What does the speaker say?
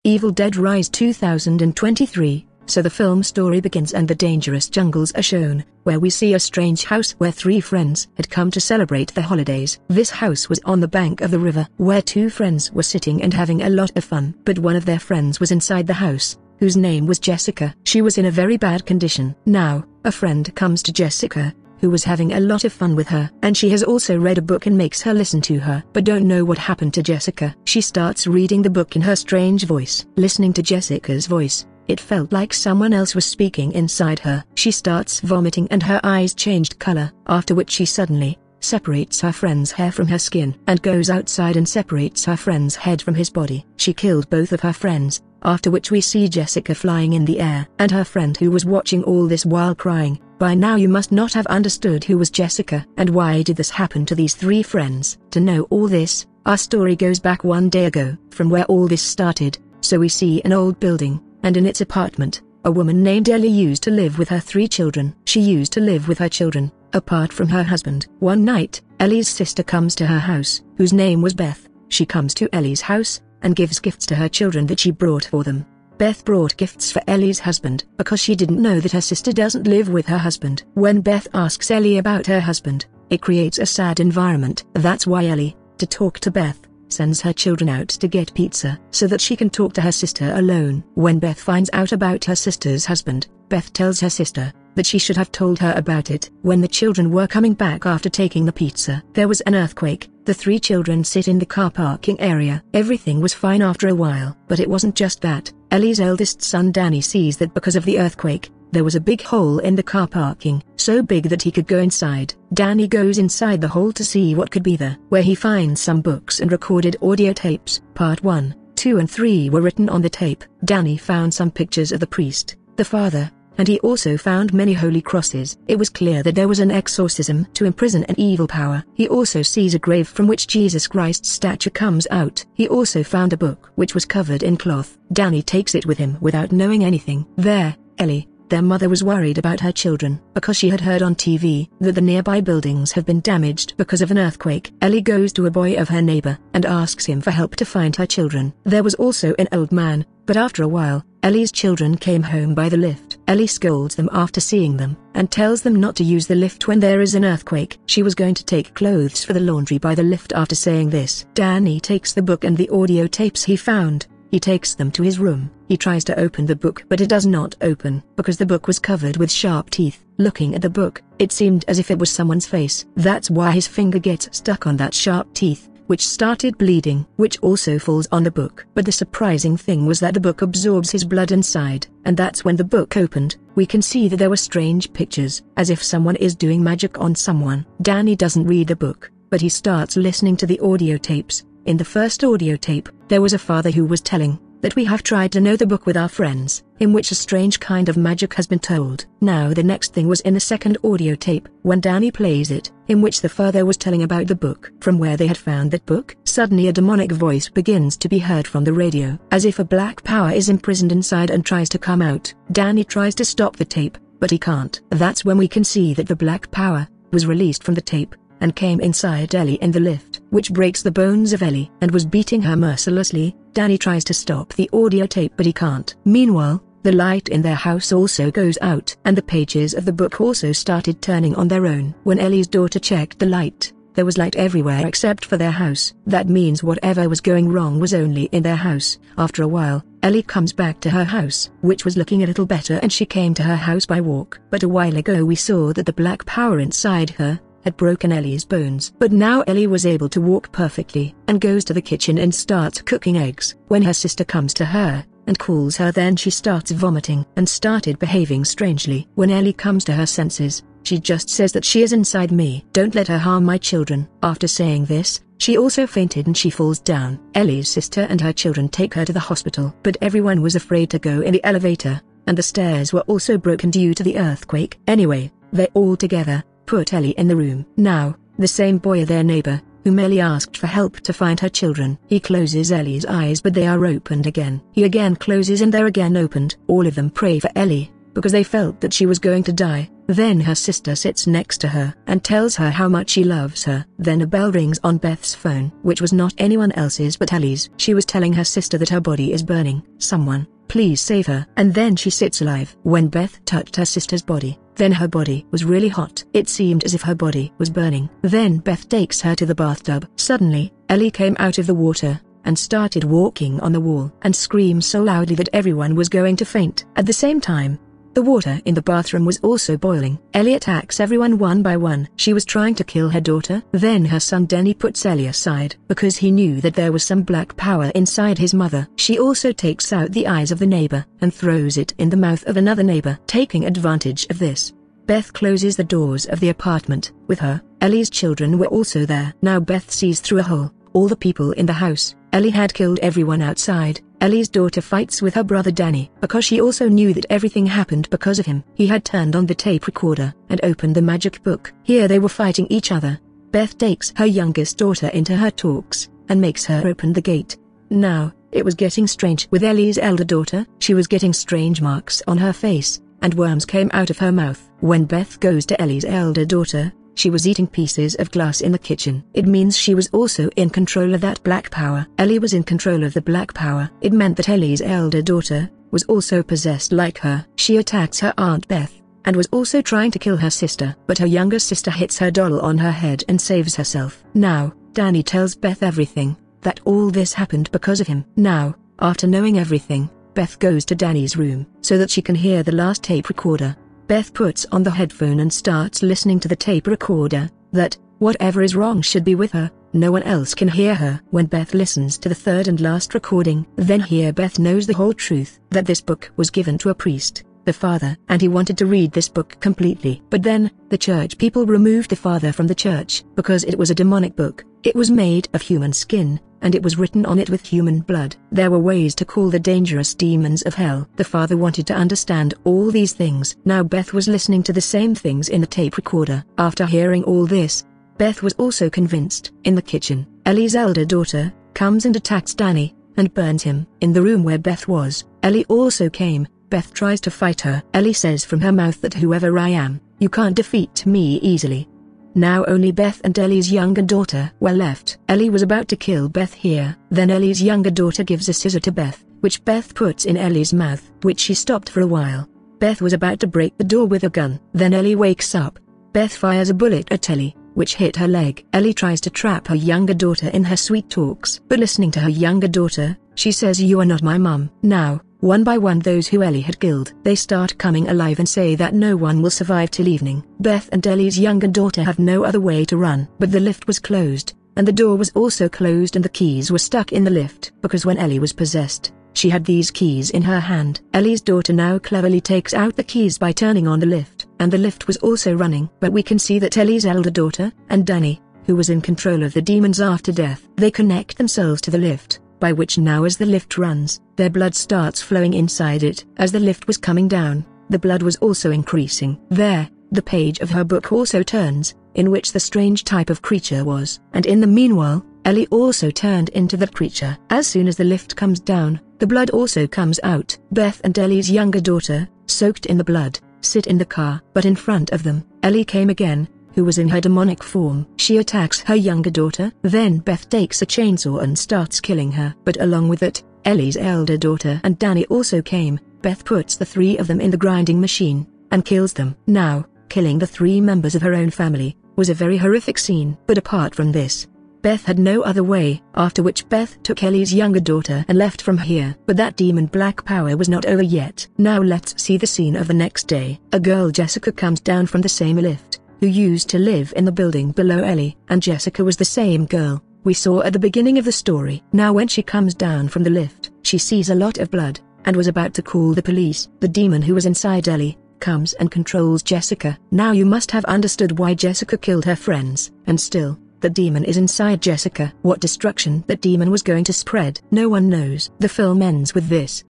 Evil Dead Rise 2023. So the film story begins and the dangerous jungles are shown, where we see a strange house where three friends had come to celebrate the holidays. This house was on the bank of the river, where two friends were sitting and having a lot of fun. But one of their friends was inside the house, whose name was Jessica. She was in a very bad condition. Now, a friend comes to Jessica, who was having a lot of fun with her, and she has also read a book and makes her listen to her, but don't know what happened to Jessica. She starts reading the book in her strange voice. Listening to Jessica's voice, it felt like someone else was speaking inside her. She starts vomiting and her eyes changed color, after which she suddenly separates her friend's hair from her skin and goes outside and separates her friend's head from his body. She killed both of her friends, after which we see Jessica flying in the air, and her friend who was watching all this while crying. By now you must not have understood who was Jessica and why did this happen to these three friends. To know all this, our story goes back one day ago, from where all this started. So we see an old building, and in its apartment, a woman named Ellie used to live with her three children. She used to live with her children, apart from her husband. One night, Ellie's sister comes to her house, whose name was Beth. She comes to Ellie's house, and gives gifts to her children that she brought for them. Beth brought gifts for Ellie's husband because she didn't know that her sister doesn't live with her husband. When Beth asks Ellie about her husband, it creates a sad environment. That's why Ellie, to talk to Beth, sends her children out to get pizza so that she can talk to her sister alone. When Beth finds out about her sister's husband, Beth tells her sister that she should have told her about it. When the children were coming back after taking the pizza, there was an earthquake. The three children sit in the car parking area. Everything was fine after a while, but it wasn't just that. Ellie's eldest son Danny sees that because of the earthquake, there was a big hole in the car parking, so big that he could go inside. Danny goes inside the hole to see what could be there, where he finds some books and recorded audio tapes. Part 1, 2 and 3 were written on the tape. Danny found some pictures of the priest, the father, and he also found many holy crosses. It was clear that there was an exorcism to imprison an evil power. He also sees a grave from which Jesus Christ's statue comes out. He also found a book which was covered in cloth. Danny takes it with him without knowing anything. There, Ellie, their mother, was worried about her children because she had heard on TV that the nearby buildings have been damaged because of an earthquake. Ellie goes to a boy of her neighbor and asks him for help to find her children. There was also an old man, but after a while, Ellie's children came home by the lift. Ellie scolds them after seeing them and tells them not to use the lift when there is an earthquake. She was going to take clothes for the laundry by the lift. After saying this, Danny takes the book and the audio tapes he found. He takes them to his room. He tries to open the book but it does not open because the book was covered with sharp teeth. Looking at the book, it seemed as if it was someone's face. That's why his finger gets stuck on that sharp teeth, which started bleeding, which also falls on the book. But the surprising thing was that the book absorbs his blood inside, and that's when the book opened. We can see that there were strange pictures, as if someone is doing magic on someone. Danny doesn't read the book, but he starts listening to the audio tapes. In the first audio tape, there was a father who was telling that we have tried to know the book with our friends, in which a strange kind of magic has been told. Now the next thing was in the second audio tape, when Danny plays it, in which the father was telling about the book. From where they had found that book, suddenly a demonic voice begins to be heard from the radio, as if a black power is imprisoned inside and tries to come out. Danny tries to stop the tape, but he can't. That's when we can see that the black power was released from the tape and came inside Ellie in the lift, which breaks the bones of Ellie and was beating her mercilessly. Danny tries to stop the audio tape but he can't. Meanwhile, the light in their house also goes out and the pages of the book also started turning on their own. When Ellie's daughter checked the light, there was light everywhere except for their house. That means whatever was going wrong was only in their house. After a while, Ellie comes back to her house, which was looking a little better, and she came to her house by walk. But a while ago we saw that the black power inside her had broken Ellie's bones. But now Ellie was able to walk perfectly and goes to the kitchen and starts cooking eggs. When her sister comes to her and calls her, then she starts vomiting and started behaving strangely. When Ellie comes to her senses, she just says that she is inside me. Don't let her harm my children. After saying this, she also fainted and she falls down. Ellie's sister and her children take her to the hospital, but everyone was afraid to go in the elevator, and the stairs were also broken due to the earthquake. Anyway, they all together put Ellie in the room. Now, the same boy, their neighbor, whom Ellie asked for help to find her children, he closes Ellie's eyes but they are opened again. He again closes and they're again opened. All of them pray for Ellie, because they felt that she was going to die. Then her sister sits next to her and tells her how much she loves her. Then a bell rings on Beth's phone, which was not anyone else's but Ellie's. She was telling her sister that her body is burning. Someone, please save her. And then she sits alive. When Beth touched her sister's body, then her body was really hot. It seemed as if her body was burning. Then Beth takes her to the bathtub. Suddenly, Ellie came out of the water and started walking on the wall and screamed so loudly that everyone was going to faint. At the same time, the water in the bathroom was also boiling. Ellie attacks everyone one by one. She was trying to kill her daughter. Then her son Denny puts Ellie aside because he knew that there was some black power inside his mother. She also takes out the eyes of the neighbor and throws it in the mouth of another neighbor. Taking advantage of this, Beth closes the doors of the apartment. With her, Ellie's children were also there. Now Beth sees through a hole all the people in the house. Ellie had killed everyone outside. Ellie's daughter fights with her brother Danny because she also knew that everything happened because of him. He had turned on the tape recorder and opened the magic book. Here they were fighting each other. Beth takes her youngest daughter into her talks and makes her open the gate. Now, it was getting strange with Ellie's elder daughter. She was getting strange marks on her face, and worms came out of her mouth. When Beth goes to Ellie's elder daughter, she was eating pieces of glass in the kitchen. It means she was also in control of that black power. Ellie was in control of the black power. It meant that Ellie's elder daughter was also possessed like her. She attacks her Aunt Beth and was also trying to kill her sister, but her younger sister hits her doll on her head and saves herself. Now, Danny tells Beth everything, that all this happened because of him. Now, after knowing everything, Beth goes to Danny's room so that she can hear the last tape recorder. Beth puts on the headphone and starts listening to the tape recorder, that, whatever is wrong should be with her, no one else can hear her. When Beth listens to the third and last recording, then here Beth knows the whole truth, that this book was given to a priest, the father, and he wanted to read this book completely. But then, the church people removed the father from the church, because it was a demonic book. It was made of human skin, and it was written on it with human blood. There were ways to call the dangerous demons of hell. The father wanted to understand all these things. Now Beth was listening to the same things in the tape recorder. After hearing all this, Beth was also convinced. In the kitchen, Ellie's elder daughter comes and attacks Danny and burns him. In the room where Beth was, Ellie also came. Beth tries to fight her. Ellie says from her mouth that whoever I am, you can't defeat me easily. Now only Beth and Ellie's younger daughter were left. Ellie was about to kill Beth here. Then Ellie's younger daughter gives a scissor to Beth, which Beth puts in Ellie's mouth, which she stopped for a while. Beth was about to break the door with a gun. Then Ellie wakes up. Beth fires a bullet at Ellie, which hit her leg. Ellie tries to trap her younger daughter in her sweet talks. But listening to her younger daughter, she says, "You are not my mum." Now, one by one those who Ellie had killed, they start coming alive and say that no one will survive till evening. Beth and Ellie's younger daughter have no other way to run. But the lift was closed, and the door was also closed and the keys were stuck in the lift. Because when Ellie was possessed, she had these keys in her hand. Ellie's daughter now cleverly takes out the keys by turning on the lift, and the lift was also running. But we can see that Ellie's elder daughter and Danny, who was in control of the demons after death, they connect themselves to the lift, by which now as the lift runs, their blood starts flowing inside it. As the lift was coming down, the blood was also increasing. There, the page of her book also turns, in which the strange type of creature was. And in the meanwhile, Ellie also turned into that creature. As soon as the lift comes down, the blood also comes out. Beth and Ellie's younger daughter, soaked in the blood, sit in the car. But in front of them, Ellie came again, who was in her demonic form. She attacks her younger daughter. Then Beth takes a chainsaw and starts killing her. But along with it, Ellie's elder daughter and Danny also came. Beth puts the three of them in the grinding machine and kills them. Now, killing the three members of her own family was a very horrific scene. But apart from this, Beth had no other way, after which Beth took Ellie's younger daughter and left from here. But that demon black power was not over yet. Now let's see the scene of the next day. A girl Jessica comes down from the same lift, who used to live in the building below Ellie, and Jessica was the same girl we saw at the beginning of the story. Now when she comes down from the lift, she sees a lot of blood, and was about to call the police. The demon who was inside Ellie comes and controls Jessica. Now you must have understood why Jessica killed her friends, and still, the demon is inside Jessica. What destruction that demon was going to spread, no one knows. The film ends with this.